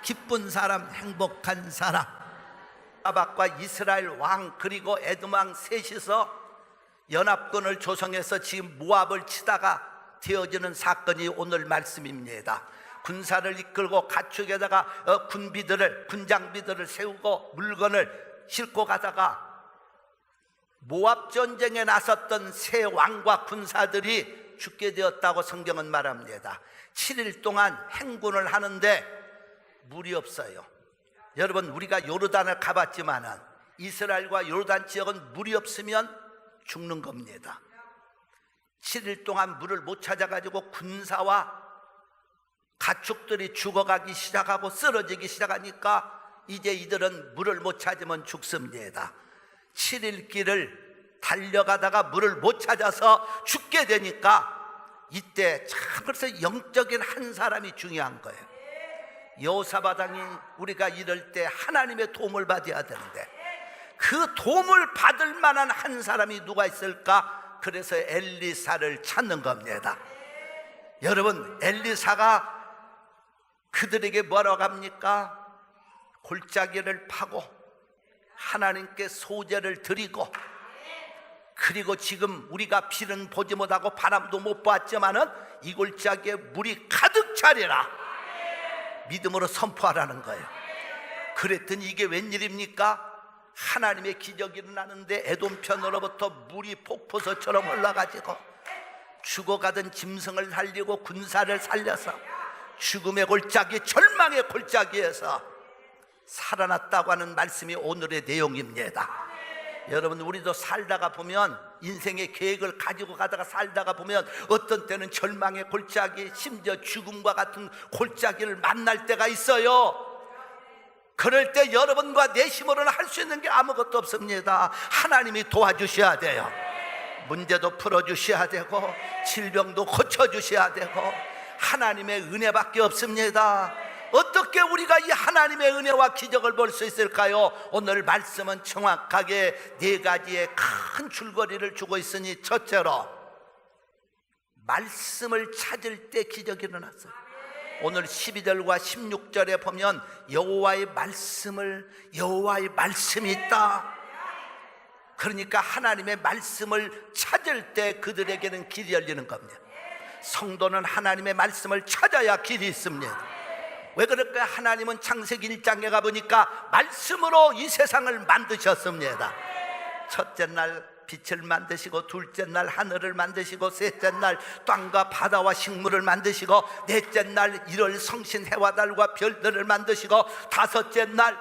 기쁜 사람, 행복한 사람. 아박과 이스라엘 왕 그리고 에돔 왕 셋이서 연합군을 조성해서 지금 모압을 치다가 되어지는 사건이 오늘 말씀입니다. 군사를 이끌고 가축에다가 군장비들을 세우고 물건을 싣고 가다가 모압 전쟁에 나섰던 세 왕과 군사들이 죽게 되었다고 성경은 말합니다. 7일 동안 행군을 하는데 물이 없어요. 여러분, 우리가 요르단을 가봤지만은 이스라엘과 요르단 지역은 물이 없으면 죽는 겁니다. 7일 동안 물을 못 찾아가지고 군사와 가축들이 죽어가기 시작하고 쓰러지기 시작하니까 이제 이들은 물을 못 찾으면 죽습니다. 7일 길을 달려가다가 물을 못 찾아서 죽게 되니까 이때 참 그래서 영적인 한 사람이 중요한 거예요. 여호사밧 왕이 우리가 이럴 때 하나님의 도움을 받아야 되는데 그 도움을 받을 만한 한 사람이 누가 있을까? 그래서 엘리사를 찾는 겁니다. 여러분, 엘리사가 그들에게 뭐라고 합니까? 골짜기를 파고 하나님께 소제를 드리고, 그리고 지금 우리가 비는 보지 못하고 바람도 못 봤지만은 이 골짜기에 물이 가득 차리라 믿음으로 선포하라는 거예요. 그랬더니 이게 웬일입니까? 하나님의 기적이 일어나는데 에돔 편으로부터 물이 폭포수처럼 흘러가지고 죽어가던 짐승을 살리고 군사를 살려서 죽음의 골짜기, 절망의 골짜기에서 살아났다고 하는 말씀이 오늘의 내용입니다. 여러분, 우리도 살다가 보면 인생의 계획을 가지고 가다가 살다가 보면 어떤 때는 절망의 골짜기, 심지어 죽음과 같은 골짜기를 만날 때가 있어요. 그럴 때 여러분과 내 힘으로는 할 수 있는 게 아무것도 없습니다. 하나님이 도와주셔야 돼요. 문제도 풀어주셔야 되고 질병도 고쳐주셔야 되고 하나님의 은혜밖에 없습니다. 어떻게 우리가 이 하나님의 은혜와 기적을 볼 수 있을까요? 오늘 말씀은 정확하게 네 가지의 큰 줄거리를 주고 있으니, 첫째로 말씀을 찾을 때 기적이 일어났어요. 오늘 12절과 16절에 보면 여호와의 말씀이 있다. 그러니까 하나님의 말씀을 찾을 때 그들에게는 길이 열리는 겁니다. 성도는 하나님의 말씀을 찾아야 길이 있습니다. 왜 그럴까요? 하나님은 창세기 1장에 가보니까 말씀으로 이 세상을 만드셨습니다. 첫째 날 빛을 만드시고, 둘째 날 하늘을 만드시고, 셋째 날 땅과 바다와 식물을 만드시고, 넷째 날 일월 성신 해와 달과 별들을 만드시고, 다섯째 날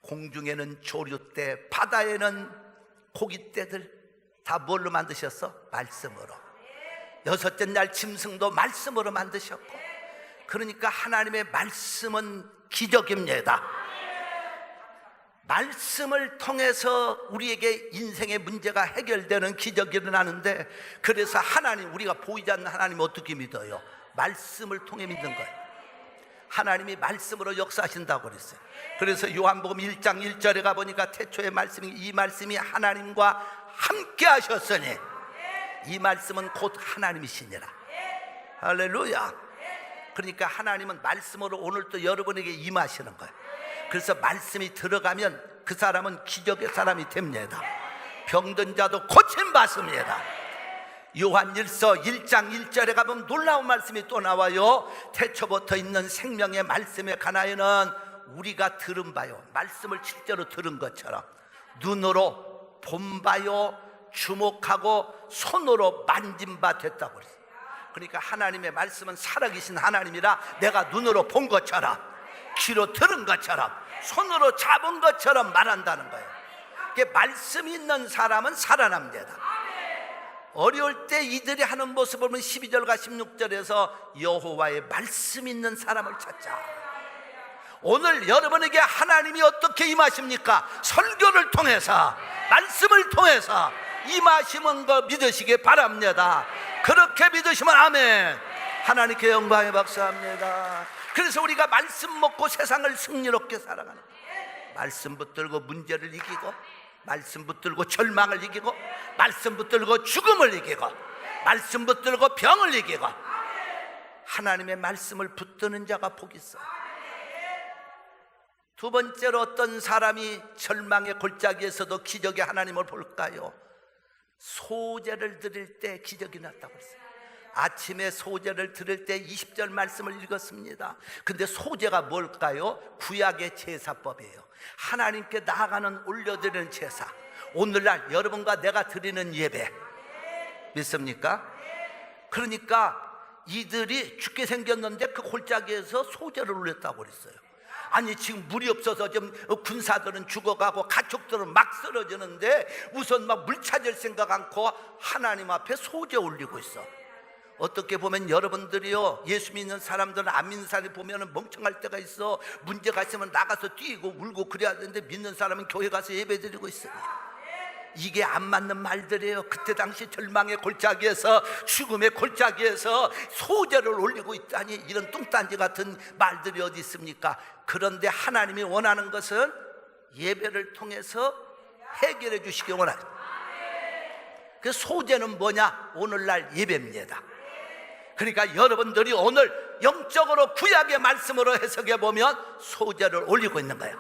공중에는 조류떼, 바다에는 고깃떼들 다 뭘로 만드셨어? 말씀으로. 여섯째 날 짐승도 말씀으로 만드셨고, 그러니까 하나님의 말씀은 기적입니다. 말씀을 통해서 우리에게 인생의 문제가 해결되는 기적이 일어나는데, 그래서 하나님, 우리가 보이지 않는 하나님 어떻게 믿어요? 말씀을 통해 믿는 거예요. 하나님이 말씀으로 역사하신다고 그랬어요. 그래서 요한복음 1장 1절에 가보니까 태초의 말씀이, 이 말씀이 하나님과 함께 하셨으니 이 말씀은 곧 하나님이시니라. 할렐루야. 그러니까 하나님은 말씀으로 오늘도 여러분에게 임하시는 거예요. 그래서 말씀이 들어가면 그 사람은 기적의 사람이 됩니다. 병든 자도 고침받습니다. 요한일서 1장 1절에 가보면 놀라운 말씀이 또 나와요. 태초부터 있는 생명의 말씀에 관하여는 우리가 들은 바요, 말씀을 실제로 들은 것처럼 눈으로 본 바요, 주목하고 손으로 만진 바 됐다고 그랬어요. 그러니까 하나님의 말씀은 살아계신 하나님이라 내가 눈으로 본 것처럼, 귀로 들은 것처럼, 손으로 잡은 것처럼 말한다는 거예요. 말씀이 있는 사람은 살아납니다. 어려울 때 이들이 하는 모습을 보면 12절과 16절에서 여호와의 말씀이 있는 사람을 찾자. 오늘 여러분에게 하나님이 어떻게 임하십니까? 설교를 통해서, 말씀을 통해서 임하시는 거 믿으시기 바랍니다. 그렇게 믿으시면 아멘. 하나님께 영광의 박수합니다. 그래서 우리가 말씀 먹고 세상을 승리롭게 살아가는 거예요. 말씀 붙들고 문제를 이기고, 말씀 붙들고 절망을 이기고, 말씀 붙들고 죽음을 이기고, 말씀 붙들고 병을 이기고, 하나님의 말씀을 붙드는 자가 복이 있어요. 두 번째로 어떤 사람이 절망의 골짜기에서도 기적의 하나님을 볼까요? 소제를 드릴 때 기적이 났다고 했어요. 아침에 소제를 드릴 때 20절 말씀을 읽었습니다. 근데 소제가 뭘까요? 구약의 제사법이에요. 하나님께 나아가는 올려드리는 제사. 오늘날 여러분과 내가 드리는 예배 믿습니까? 그러니까 이들이 죽게 생겼는데 그 골짜기에서 소제를 올렸다고 그랬어요. 아니 지금 물이 없어서 좀 군사들은 죽어가고 가축들은 막 쓰러지는데 우선 막 물 찾을 생각 않고 하나님 앞에 소제 올리고 있어. 어떻게 보면 여러분들이요, 예수 믿는 사람들은 안 믿는 사람이 보면 멍청할 때가 있어. 문제가 있으면 나가서 뛰고 울고 그래야 되는데 믿는 사람은 교회 가서 예배 드리고 있어요. 이게 안 맞는 말들이에요. 그때 당시 절망의 골짜기에서, 죽음의 골짜기에서 소제를 올리고 있다니, 이런 뚱딴지 같은 말들이 어디 있습니까? 그런데 하나님이 원하는 것은 예배를 통해서 해결해 주시기 원하죠. 그 소제는 뭐냐? 오늘날 예배입니다. 그러니까 여러분들이 오늘 영적으로 구약의 말씀으로 해석해 보면 소제를 올리고 있는 거예요.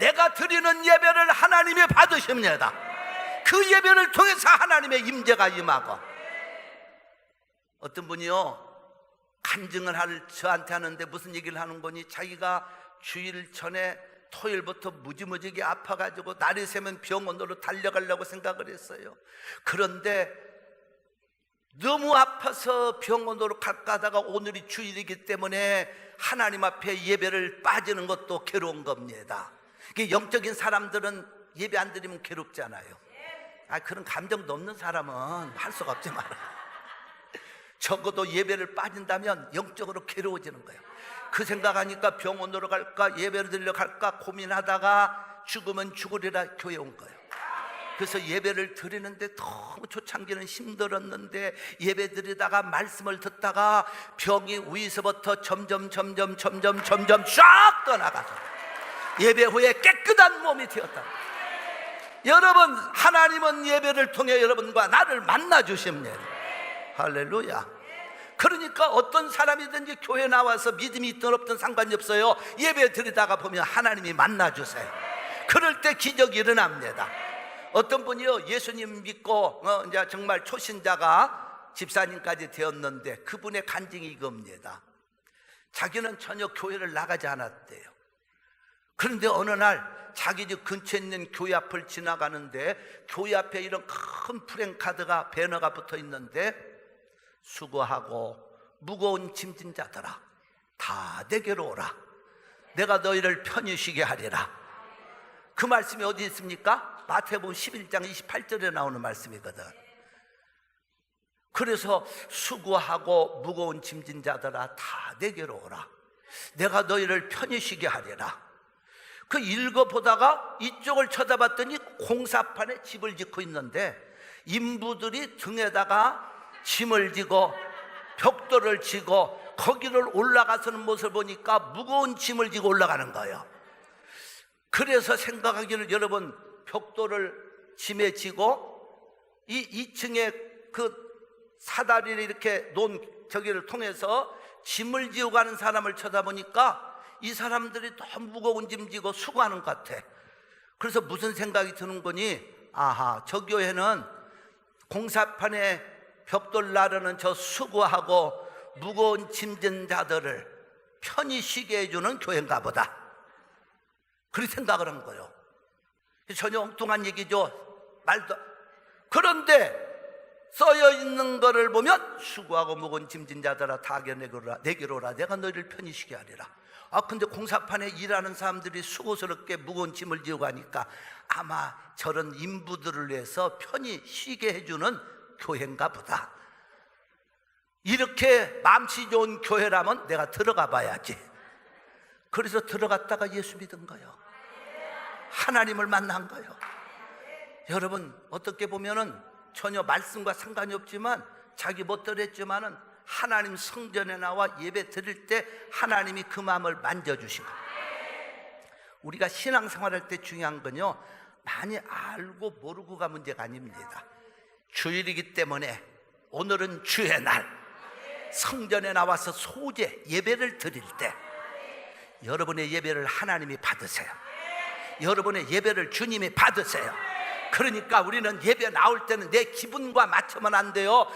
내가 드리는 예배를 하나님이 받으십니다. 그 예배를 통해서 하나님의 임재가 임하고. 어떤 분이요, 간증을 저한테 하는데 무슨 얘기를 하는 거니, 자기가 주일 전에 토요일부터 무지무지하게 아파가지고 날이 새면 병원으로 달려가려고 생각을 했어요. 그런데 너무 아파서 병원으로 갈까 하다가 오늘이 주일이기 때문에 하나님 앞에 예배를 빠지는 것도 괴로운 겁니다. 영적인 사람들은 예배 안 드리면 괴롭잖아요. 그런 감정도 없는 사람은 할 수가 없지만 적어도 예배를 빠진다면 영적으로 괴로워지는 거예요. 그 생각하니까 병원으로 갈까 예배를 드리러 갈까 고민하다가 죽으면 죽으리라 교회 온 거예요. 그래서 예배를 드리는데 너무 초창기는 힘들었는데 예배 드리다가 말씀을 듣다가 병이 위에서부터 점점 쫙 떠나가서 예배 후에 깨끗한 몸이 되었다. 여러분, 하나님은 예배를 통해 여러분과 나를 만나 주십니다. 할렐루야. 그러니까 어떤 사람이든지 교회 나와서 믿음이 있든 없든 상관이 없어요. 예배 드리다가 보면 하나님이 만나 주세요. 그럴 때 기적이 일어납니다. 어떤 분이요, 예수님 믿고 이제 정말 초신자가 집사님까지 되었는데 그분의 간증이 이겁니다. 자기는 전혀 교회를 나가지 않았대요. 그런데 어느 날 자기 집 근처에 있는 교회 앞을 지나가는데 교회 앞에 이런 큰 프랭카드가, 배너가 붙어 있는데, 수고하고 무거운 짐진 자들아 다 내게로 오라, 내가 너희를 편히 쉬게 하리라. 그 말씀이 어디 있습니까? 마태복음 11장 28절에 나오는 말씀이거든. 그래서 수고하고 무거운 짐진 자들아 다 내게로 오라, 내가 너희를 편히 쉬게 하리라. 그 읽어보다가 이쪽을 쳐다봤더니 공사판에 집을 짓고 있는데 인부들이 등에다가 짐을 지고 벽돌을 지고 거기를 올라가서는 모습을 보니까 무거운 짐을 지고 올라가는 거예요. 그래서 생각하기를, 여러분, 벽돌을 짐에 지고 이 2층에 그 사다리를 이렇게 놓은 저기를 통해서 짐을 지고 가는 사람을 쳐다보니까 이 사람들이 너무 무거운 짐 지고 수고하는 것 같아. 그래서 무슨 생각이 드는 거니, 아하, 저 교회는 공사판에 벽돌 나르는 저 수고하고 무거운 짐진 자들을 편히 쉬게 해주는 교회인가 보다. 그렇게 생각을 한 거예요. 전혀 엉뚱한 얘기죠. 말도. 그런데 써여 있는 거를 보면 수고하고 무거운 짐진 자들아 다 내게로 오라, 내가 너희를 편히 쉬게 하리라. 근데 공사판에 일하는 사람들이 수고스럽게 무거운 짐을 지고 가니까 아마 저런 인부들을 위해서 편히 쉬게 해주는 교회인가 보다. 이렇게 맘씨 좋은 교회라면 내가 들어가 봐야지. 그래서 들어갔다가 예수 믿은 거예요. 하나님을 만난 거예요. 여러분, 어떻게 보면은 전혀 말씀과 상관이 없지만 자기 멋대로 했지만은 하나님 성전에 나와 예배 드릴 때 하나님이 그 마음을 만져주신 거예요. 우리가 신앙생활할 때 중요한 건요, 많이 알고 모르고가 문제가 아닙니다. 주일이기 때문에 오늘은 주의 날, 성전에 나와서 소제 예배를 드릴 때 여러분의 예배를 하나님이 받으세요. 여러분의 예배를 주님이 받으세요. 그러니까 우리는 예배 나올 때는 내 기분과 맞추면 안 돼요.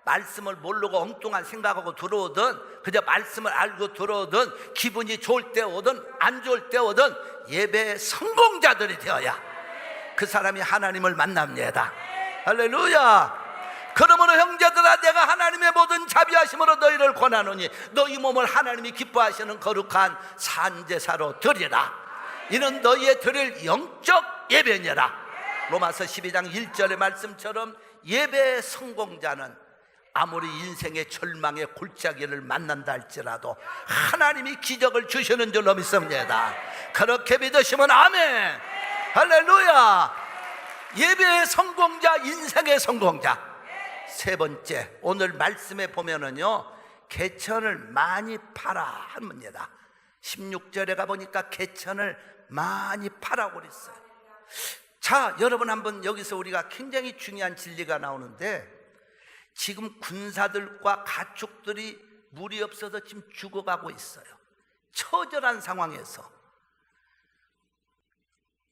말씀을 모르고 엉뚱한 생각하고 들어오든, 그저 말씀을 알고 들어오든, 기분이 좋을 때 오든 안 좋을 때 오든 예배의 성공자들이 되어야 그 사람이 하나님을 만납니다. 할렐루야. 그러므로 형제들아, 내가 하나님의 모든 자비하심으로 너희를 권하노니 너희 몸을 하나님이 기뻐하시는 거룩한 산제사로 드리라. 이는 너희의 드릴 영적 예배니라. 로마서 12장 1절의 말씀처럼 예배의 성공자는 아무리 인생의 절망의 골짜기를 만난다 할지라도 하나님이 기적을 주시는 줄로 믿습니다. 그렇게 믿으시면 아멘. 할렐루야. 예배의 성공자, 인생의 성공자. 세 번째, 오늘 말씀에 보면은요, 개천을 많이 팔아 합니다. 16절에 가보니까 개천을 많이 팔아고 그랬어요. 자, 여러분, 한번 여기서 우리가 굉장히 중요한 진리가 나오는데, 지금 군사들과 가축들이 물이 없어서 지금 죽어가고 있어요. 처절한 상황에서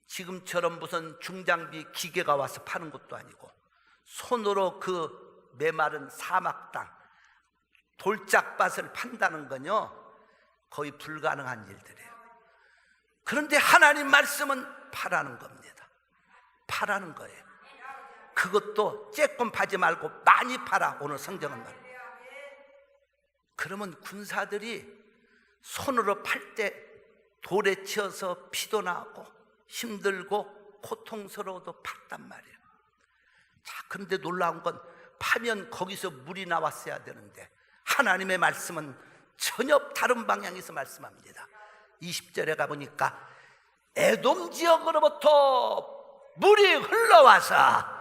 지금처럼 무슨 중장비 기계가 와서 파는 것도 아니고 손으로 그 메마른 사막 땅 돌짝밭을 판다는 건요 거의 불가능한 일들이에요. 그런데 하나님 말씀은 파라는 겁니다. 파라는 거예요. 그것도 쬐끔 파지 말고 많이 팔아. 오늘 성경은 말이에요. 그러면 군사들이 손으로 팔 때 돌에 치여서 피도 나고 힘들고 고통스러워도 팠단 말이에요. 자, 그런데 놀라운 건 파면 거기서 물이 나왔어야 되는데 하나님의 말씀은 전혀 다른 방향에서 말씀합니다. 20절에 가보니까 에돔 지역으로부터 물이 흘러와서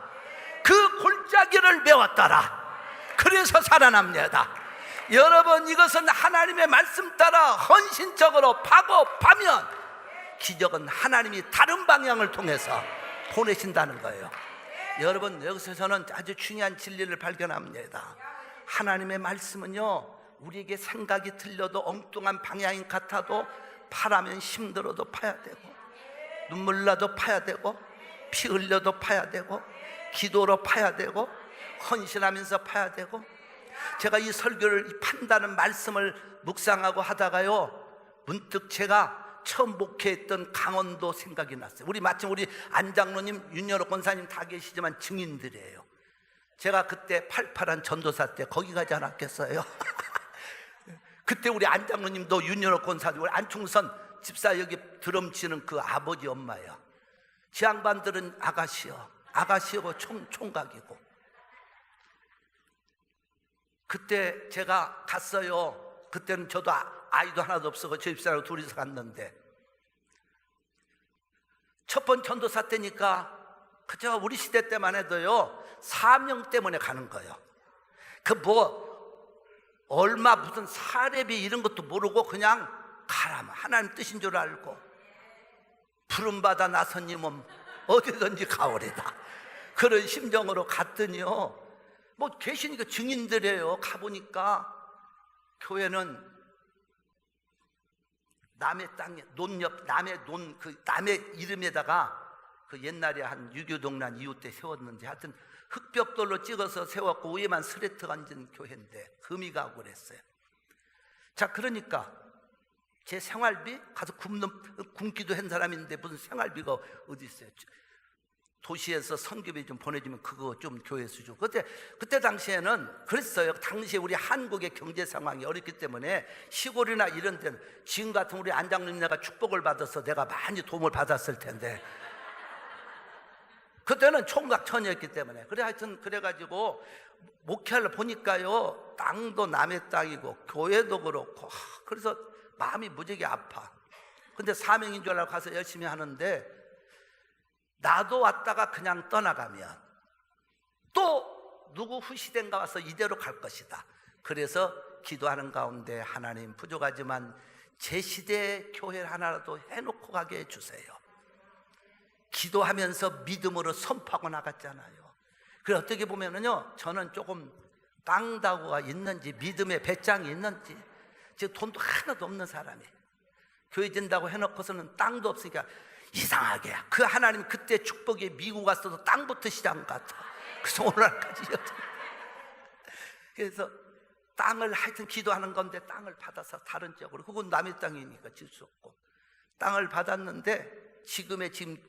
그 골짜기를 메웠더라. 그래서 살아납니다. 여러분, 이것은 하나님의 말씀 따라 헌신적으로 파고 파면 기적은 하나님이 다른 방향을 통해서 보내신다는 거예요. 여러분, 여기서는 아주 중요한 진리를 발견합니다. 하나님의 말씀은요 우리에게 생각이 틀려도 엉뚱한 방향인 같아도 파라면 힘들어도 파야 되고 눈물 나도 파야 되고 피 흘려도 파야 되고 기도로 파야 되고 헌신하면서 파야 되고. 제가 이 설교를 판다는 말씀을 묵상하고 하다가요 문득 제가 처음 목회했던 강원도 생각이 났어요. 마침 우리 안장로님, 윤여록 권사님 다 계시지만 증인들이에요. 제가 그때 팔팔한 전도사 때 거기 가지 않았겠어요? 그때 우리 안장로님도 윤여록 권사님, 우리 안충선 집사 여기 드럼 치는 그 아버지 엄마예요. 지 양반들은 아가씨고 총각이고. 그때 제가 갔어요. 그때는 저도 아이도 하나도 없었고 저 집사하고 둘이서 갔는데 첫 번 전도사 때니까 그저 우리 시대 때만 해도요 사명 때문에 가는 거예요. 얼마 무슨 사례비 이런 것도 모르고 그냥 가라면 하나님 뜻인 줄 알고 부름받아 나선님은 어디든지 가오리다 그런 심정으로 갔더니요 계시니까 증인들이에요. 가보니까 교회는 남의 땅에 남의 이름에다가 그 옛날에 한 6.25 동란 이후 때 세웠는지 하여튼 흙벽돌로 찍어서 세웠고 위에만 스레트가 얹은 교회인데 금이 가고 그랬어요. 자, 그러니까 제 생활비 가서 굶기도 한 사람인데 무슨 생활비가 어디 있어요? 도시에서 선교비 좀 보내주면 그거 좀 교회에서 주고. 그때 당시에는 그랬어요. 당시에 우리 한국의 경제 상황이 어렵기 때문에 시골이나 이런 데는 지금 같은 우리 안장님 내가 축복을 받아서 내가 많이 도움을 받았을 텐데 그때는 총각 처녀였기 때문에 하여튼 그래가지고 목회를 보니까요 땅도 남의 땅이고 교회도 그렇고 그래서 마음이 무지하게 아파. 근데 사명인 줄 알고 가서 열심히 하는데 나도 왔다가 그냥 떠나가면 또 누구 후시된가 와서 이대로 갈 것이다. 그래서 기도하는 가운데 하나님 부족하지만 제 시대의 교회를 하나라도 해놓고 가게 해주세요. 기도하면서 믿음으로 선포하고 나갔잖아요. 그래서 어떻게 보면은요 저는 조금 땅다구가 있는지 믿음의 배짱이 있는지 지금 돈도 하나도 없는 사람이 교회 진다고 해놓고서는 땅도 없으니까 이상하게 그 하나님 그때 축복이 미국 왔어도 땅부터 시작한 것 같아. 그래서 오늘날까지 그래서 땅을 하여튼 기도하는 건데 땅을 받아서 다른 지역으로, 그건 남의 땅이니까 질 수 없고 땅을 받았는데 지금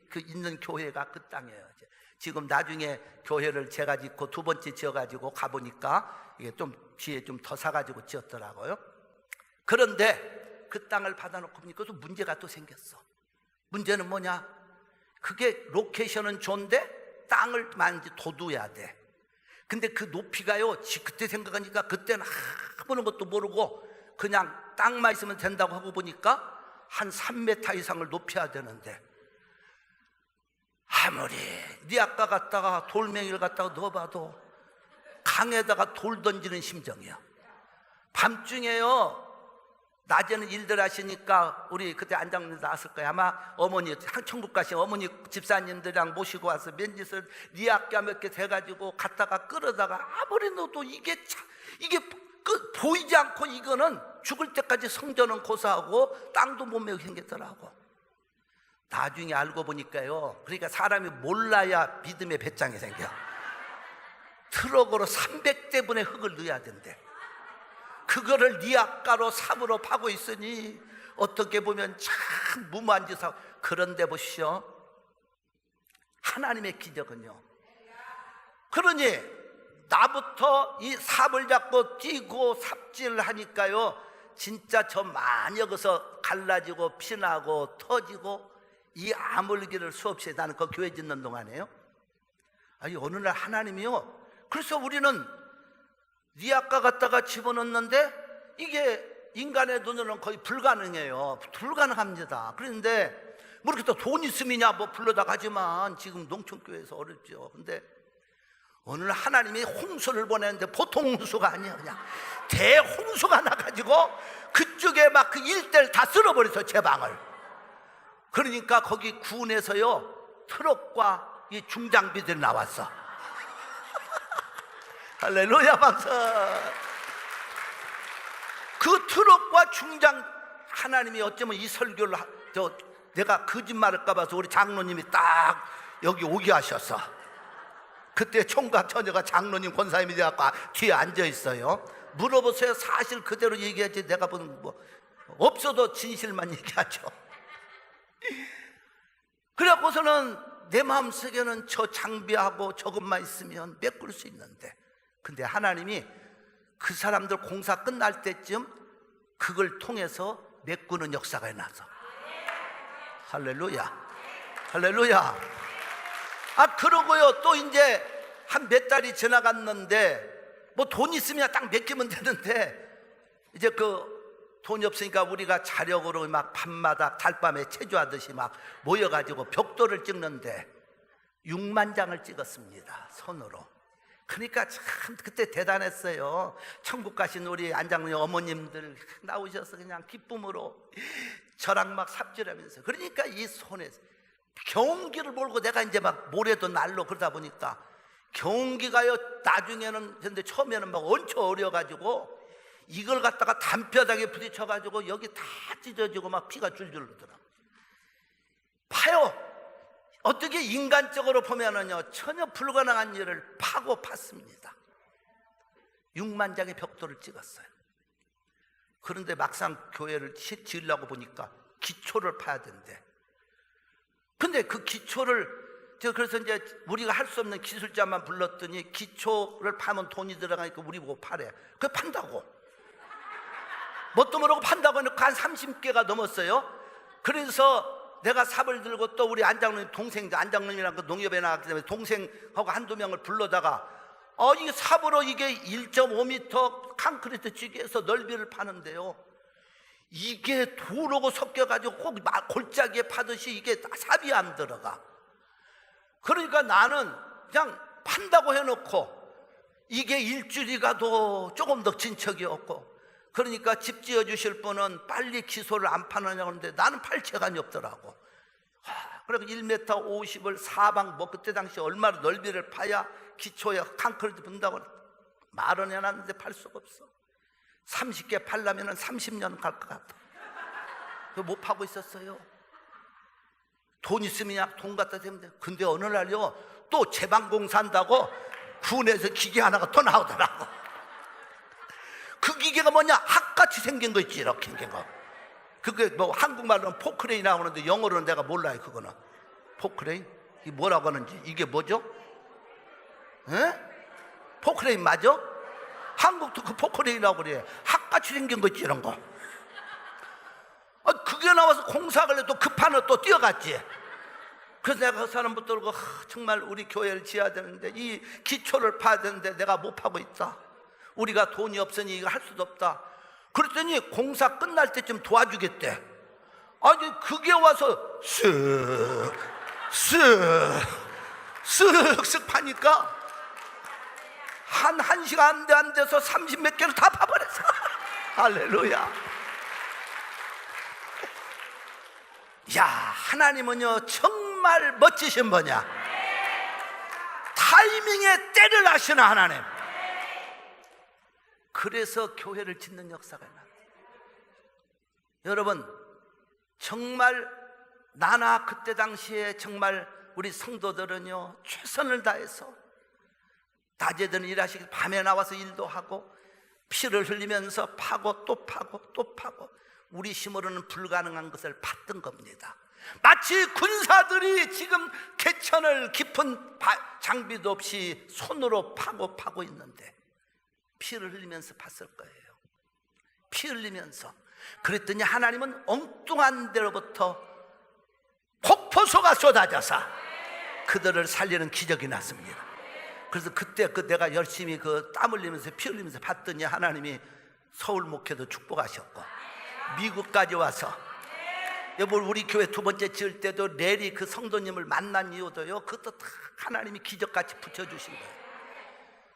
그 있는 교회가 그 땅이에요. 지금 나중에 교회를 제가 짓고 두 번째 지어가지고 가보니까 이게 좀 뒤에 좀 더 사가지고 지었더라고요. 그런데 그 땅을 받아놓고 보니까 또 문제가 또 생겼어. 문제는 뭐냐? 그게 로케이션은 좋은데 땅을 많이 둬둬야 돼. 근데 그 높이가요, 그때 생각하니까 그때는 아무런 것도 모르고 그냥 땅만 있으면 된다고 하고 보니까 한 3m 이상을 높여야 되는데, 아무리 네 아까 갔다가 돌멩이를 갖다가 넣어봐도 강에다가 돌 던지는 심정이야. 밤중에요, 낮에는 일들 하시니까 우리 그때 안장님 나왔을 거예요. 아마 어머니 천국 가신 어머니 집사님들이랑 모시고 와서 맨짓을 네 아까 몇 개 돼가지고 갔다가 끌어다가 아무리 넣어도 이게 보이지 않고 이거는 죽을 때까지 성전은 고사하고 땅도 못 메우게 생겼더라고. 나중에 알고 보니까요, 그러니까 사람이 몰라야 믿음의 배짱이 생겨. 트럭으로 300대분의 흙을 넣어야 된대. 그거를 네 아까로 삽으로 파고 있으니 어떻게 보면 참 무모한 짓을 하고. 그런데 보시오, 하나님의 기적은요, 그러니 나부터 이 삽을 잡고 뛰고 삽질을 하니까요, 진짜 저 만역에서 갈라지고 피나고 터지고 이 아물기를 수없이, 나는 그 교회 짓는 동안에요. 아니 어느 날 하나님이요, 그래서 우리는 네 아까 갖다가 집어넣는데 이게 인간의 눈으로는 거의 불가능해요. 불가능합니다. 그런데 뭐 이렇게 또 돈 있음이냐 뭐 불러다가 하지만 지금 농촌교회에서 어렵죠. 근데 어느 날 하나님이 홍수를 보내는데 보통 홍수가 아니에요. 그냥 대홍수가 나가지고 그쪽에 막 그 일대를 다 쓸어버려서 제 방을. 그러니까 거기 군에서요 트럭과 이 중장비들이 나왔어. 할렐루야 박수. 그 트럭과 중장, 하나님이 어쩌면 이 설교를 내가 거짓말할까 봐서 우리 장로님이 딱 여기 오게 하셨어. 그때 총각 처녀가 장로님 권사님이 돼갖고 뒤에 앉아 있어요. 물어보세요. 사실 그대로 얘기하지 내가 보는 뭐 없어도 진실만 얘기하죠. 그래갖고서는 내 마음속에는 저 장비하고 저것만 있으면 메꿀 수 있는데, 근데 하나님이 그 사람들 공사 끝날 때쯤 그걸 통해서 메꾸는 역사가 일어나서. 할렐루야 할렐루야. 그러고요 또 이제 한 몇 달이 지나갔는데 뭐 돈 있으면 딱 맡기면 되는데, 이제 그 돈이 없으니까 우리가 자력으로 막 밤마다 달밤에 체조하듯이 막 모여가지고 벽돌을 찍는데 6만 장을 찍었습니다, 손으로. 그러니까 참 그때 대단했어요. 천국 가신 우리 안장로님 어머님들 나오셔서 그냥 기쁨으로 저랑 막 삽질하면서, 그러니까 이 손에 경운기를 몰고 내가 이제 막 모래도 날로 그러다 보니까 경운기가요 나중에는, 근데 처음에는 막 엄청 어려가지고 이걸 갖다가 단뼈다귀에 부딪혀가지고 여기 다 찢어지고 막 피가 줄줄 흐르더라. 파요. 어떻게 인간적으로 보면은요 전혀 불가능한 일을 파고 팠습니다. 6만 장의 벽돌을 찍었어요. 그런데 막상 교회를 지으려고 보니까 기초를 파야 된대. 근데 그 기초를, 그래서 이제 우리가 할 수 없는 기술자만 불렀더니 기초를 파면 돈이 들어가니까 우리 보고 파래. 그래 판다고. 뭣도 모르고 판다고 해놓고 한 30개가 넘었어요. 그래서 내가 삽을 들고 또 우리 안장로님 동생, 안장로님이랑 그 농협에 나갔기 때문에 동생하고 한두 명을 불러다가 이 삽으로 이게 1.5m 콘크리트 찌개에서 넓이를 파는데요, 이게 돌하고 섞여가지고 꼭 골짜기에 파듯이 이게 삽이 안 들어가. 그러니까 나는 그냥 판다고 해놓고 이게 일주일이 가도 조금 더 진척이 없고, 그러니까 집 지어주실 분은 빨리 기소를 안 파느냐고 하는데 나는 팔 재간이 없더라고. 그래서 1m 50을 사방, 뭐 그때 당시 얼마나 넓이를 파야 기초에 콘크리트 분다고 말은 해놨는데 팔 수가 없어. 30개 팔려면 30년 갈 것 같아. 못 파고 있었어요. 돈 있으면 돈 갖다 대면 돼. 근데 어느 날요 또 제방공사한다고 군에서 기계 하나가 또 나오더라고. 그 기계가 뭐냐, 학같이 생긴 거 있지, 이렇게 생긴 거. 그게 뭐 한국말로는 포크레인 나오는데 영어로는 내가 몰라요. 그거는 포크레인? 이게 뭐라고 하는지. 이게 뭐죠? 에? 포크레인 맞아? 한국도 그 포크레인이라고 그래. 학같이 생긴 거 있지, 이런 거. 그게 나와서 공사를 해도 급한을 또 뛰어갔지. 그래서 내가 그 사람 붙들고 정말 우리 교회를 지어야 되는데, 이 기초를 파야 되는데 내가 못 파고 있다. 우리가 돈이 없으니 이거 할 수도 없다. 그랬더니 공사 끝날 때쯤 도와주겠대. 아니 그게 와서 쓱쓱 파니까 한 시간 안 돼서 30몇 개를 다 파버렸어. 할렐루야. 야, 하나님은요 정말 멋지신 분이야. 타이밍에 때를 아시는 하나님. 그래서 교회를 짓는 역사가 나요. 여러분, 정말 나나 그때 당시에 정말 우리 성도들은요 최선을 다해서 낮에든 일하시고 밤에 나와서 일도 하고 피를 흘리면서 파고 또 파고 또 파고 우리 힘으로는 불가능한 것을 팠던 겁니다. 마치 군사들이 지금 개천을 깊은 장비도 없이 손으로 파고 있는데 피를 흘리면서 팠을 거예요. 피 흘리면서. 그랬더니 하나님은 엉뚱한 데로부터 폭포수가 쏟아져서 그들을 살리는 기적이 났습니다. 그래서 그때 내가 열심히 땀 흘리면서 피 흘리면서 봤더니 하나님이 서울 목회도 축복하셨고 미국까지 와서, 여보 우리 교회 두 번째 지을 때도 레리 그 성도님을 만난 이유도요 그것도 다 하나님이 기적같이 붙여주신 거예요.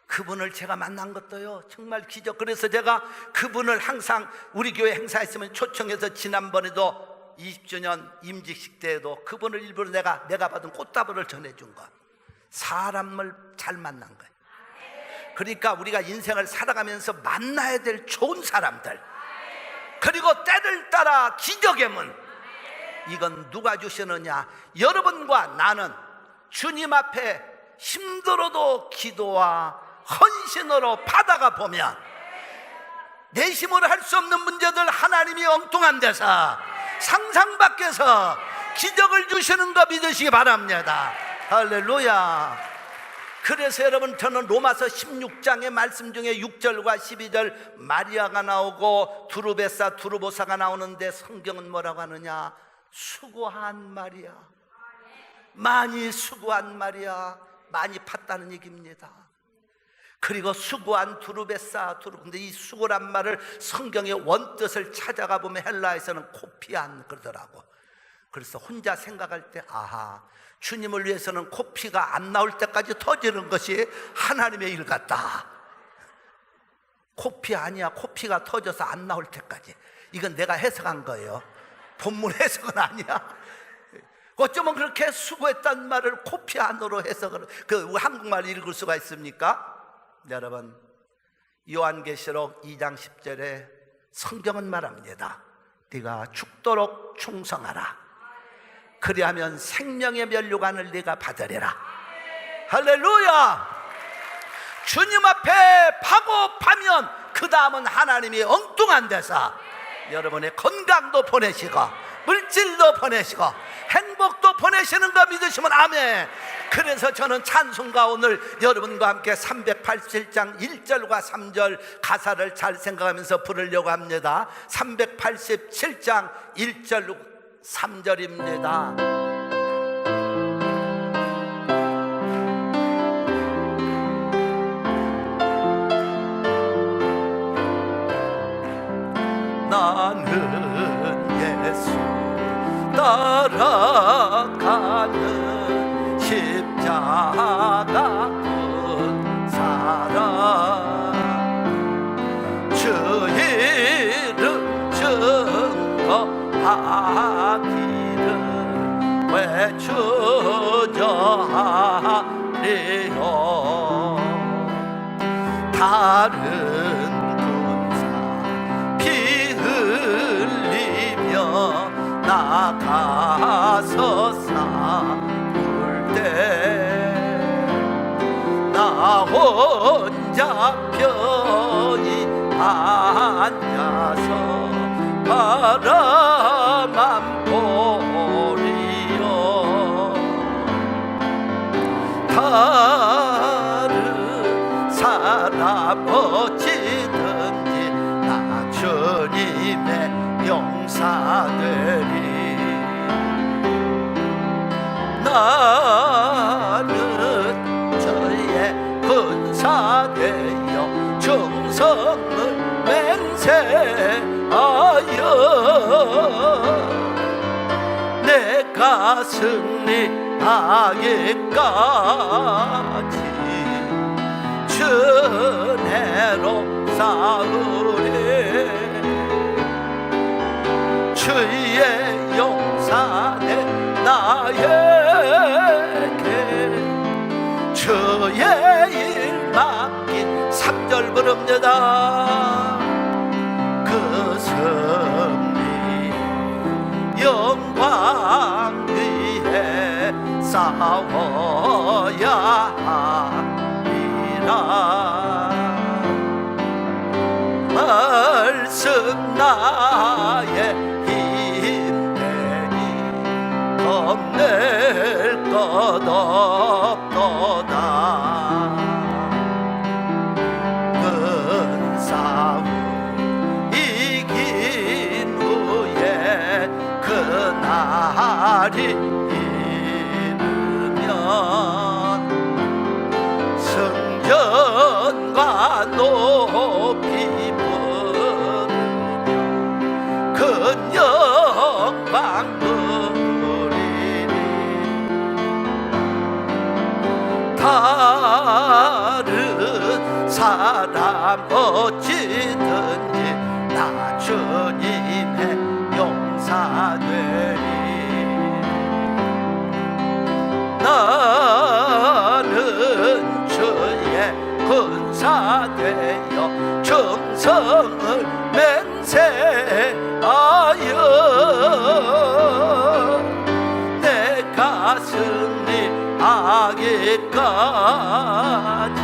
그분을 제가 만난 것도요 정말 기적. 그래서 제가 그분을 항상 우리 교회 행사했으면 초청해서 지난번에도 20주년 임직식 때에도 그분을 일부러 내가 받은 꽃다발을 전해준 거. 사람을 잘 만난 거예요. 그러니까 우리가 인생을 살아가면서 만나야 될 좋은 사람들, 그리고 때를 따라 기적의 문, 이건 누가 주시느냐? 여러분과 나는 주님 앞에 힘들어도 기도와 헌신으로 받아가 보면 내 힘으로 할 수 없는 문제들 하나님이 엉뚱한 데서 상상 밖에서 기적을 주시는 거 믿으시기 바랍니다. 할렐루야. 그래서 여러분, 저는 로마서 16장의 말씀 중에 6절과 12절 마리아가 나오고 두루베사 두루보사가 나오는데 성경은 뭐라고 하느냐? 수고한 마리아, 많이 수고한 마리아, 많이 팠다는 얘기입니다. 그리고 수고한 두루베사 근데 이 수고란 말을 성경의 원뜻을 찾아가 보면 헬라에서는 코피안 그러더라고. 그래서 혼자 생각할 때 아하, 주님을 위해서는 코피가 안 나올 때까지 터지는 것이 하나님의 일 같다. 코피 아니야. 코피가 터져서 안 나올 때까지. 이건 내가 해석한 거예요. 본문 해석은 아니야. 어쩌면 그렇게 수고했단 말을 코피 안으로 해석을, 한국말 읽을 수가 있습니까? 여러분, 요한계시록 2장 10절에 성경은 말합니다. 네가 죽도록 충성하라. 그리하면 생명의 면류관을 네가 받으리라. 할렐루야. 주님 앞에 파고 파면 그 다음은 하나님이 엉뚱한 데서 여러분의 건강도 보내시고 물질도 보내시고 행복도 보내시는 거 믿으시면 아멘. 그래서 저는 찬송가 오늘 여러분과 함께 387장 1절과 3절 가사를 잘 생각하면서 부르려고 합니다. 387장 1절 3절입니다. 나는 예수 따라가는 십자가 큰 사랑, 주 이름 증거하기를 외쳐져 하리요. 다른 군사 피 흘리며 나가서 싸울 때 나 혼자 편히 앉아서 바라만 보리요. 다른 사람 어찌든지 나 주님의 용사되리. 나는 저의 근사되어 정성을 맹세하여 내가 승리하기까지 주내로 싸우리. 주의 용사네 나에게 주의 일 맡긴 3절 부릅니다. 그 승리 영광 위에 싸워야 하리라. 말씀 나의 힘되니 겁낼 것 없도다. 큰 싸움 이긴 후에 그날이 이르면 승전과 높이 부르며 큰 영광 누리리. 다른 사람 어찌든지 나 주님의 용사 되리. 나는 주의 군사 되어 정성을 맹세하여 내가 승리하기까지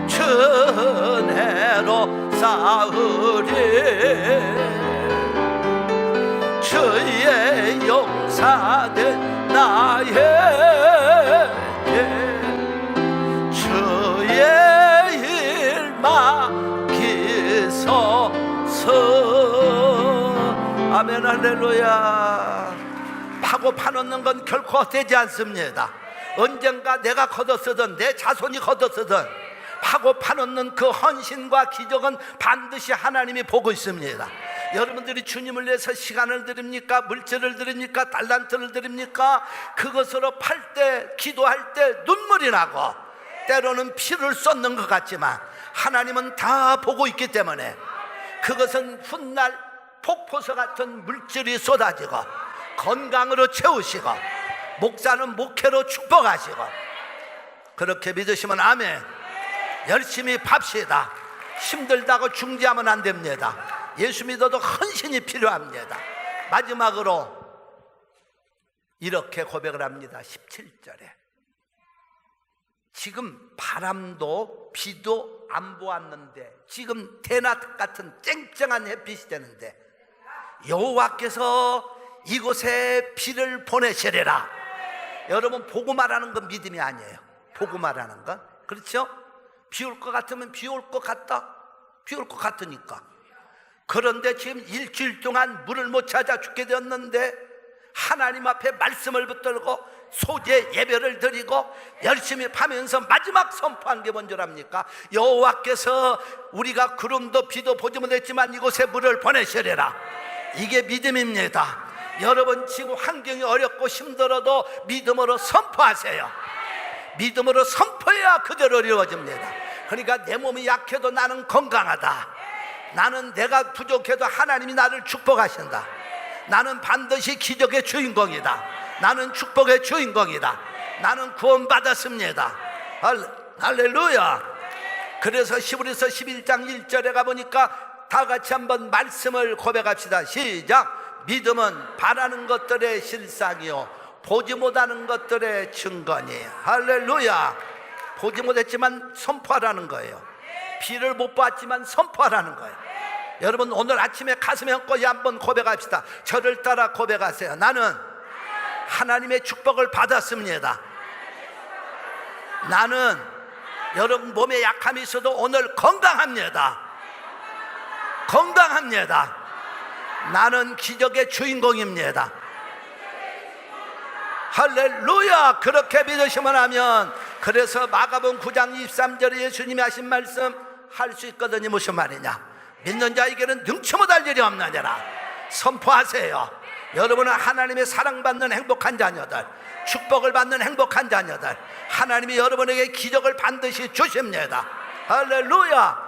주내로 싸우리. 주의 용사된 나에게 주의 일 맡기소서. 아멘 할렐루야. 파고 파놓는 건 결코 되지 않습니다. 언젠가 내가 거뒀으든 내 자손이 거뒀으든 파고 파놓는 그 헌신과 기적은 반드시 하나님이 보고 있습니다. 여러분들이 주님을 위해서 시간을 드립니까? 물질을 드립니까? 달란트를 드립니까? 그것으로 팔 때, 기도할 때 눈물이 나고 때로는 피를 쏟는 것 같지만 하나님은 다 보고 있기 때문에 그것은 훗날 폭포수 같은 물질이 쏟아지고 건강으로 채우시고 목사는 목회로 축복하시고 그렇게 믿으시면 아멘. 열심히 팝시다. 힘들다고 중지하면 안 됩니다. 예수 믿어도 헌신이 필요합니다. 마지막으로 이렇게 고백을 합니다. 17절에 지금 바람도 비도 안 보았는데 지금 대낮 같은 쨍쨍한 햇빛이 되는데 여호와께서 이곳에 비를 보내시리라. 여러분 보고 말하는 건 믿음이 아니에요. 보고 말하는 건 그렇죠? 비 올 것 같으면 비 올 것 같다. 비 올 것 같으니까. 그런데 지금 일주일 동안 물을 못 찾아 죽게 되었는데 하나님 앞에 말씀을 붙들고 소재 예배를 드리고 열심히 파면서 마지막 선포한 게 뭔 줄 압니까? 여호와께서 우리가 구름도 비도 보지 못했지만 이곳에 물을 보내시리라. 이게 믿음입니다. 여러분 지금 환경이 어렵고 힘들어도 믿음으로 선포하세요. 믿음으로 선포해야 그대로 이루어집니다. 그러니까 내 몸이 약해도 나는 건강하다. 나는 내가 부족해도 하나님이 나를 축복하신다. 나는 반드시 기적의 주인공이다. 나는 축복의 주인공이다. 나는 구원받았습니다. 할렐루야. 그래서 히브리서 11장 1절에 가보니까 다 같이 한번 말씀을 고백합시다. 시작. 믿음은 바라는 것들의 실상이요 보지 못하는 것들의 증거니. 할렐루야. 보지 못했지만 선포하라는 거예요. 비를 못 봤지만 선포하라는 거예요. 여러분 오늘 아침에 가슴에 얹고 한번 고백합시다. 저를 따라 고백하세요. 나는 하나님의 축복을 받았습니다. 나는 여러분 몸에 약함이 있어도 오늘 건강합니다. 건강합니다. 나는 기적의 주인공입니다. 할렐루야. 그렇게 믿으시면 하면, 그래서 마가복음 9장 23절에 예수님이 하신 말씀 할 수 있거든요. 무슨 말이냐? 믿는 자에게는 능치 못할 일이 없느니라. 선포하세요. 여러분은 하나님의 사랑받는 행복한 자녀들, 축복을 받는 행복한 자녀들, 하나님이 여러분에게 기적을 반드시 주십니다. 할렐루야.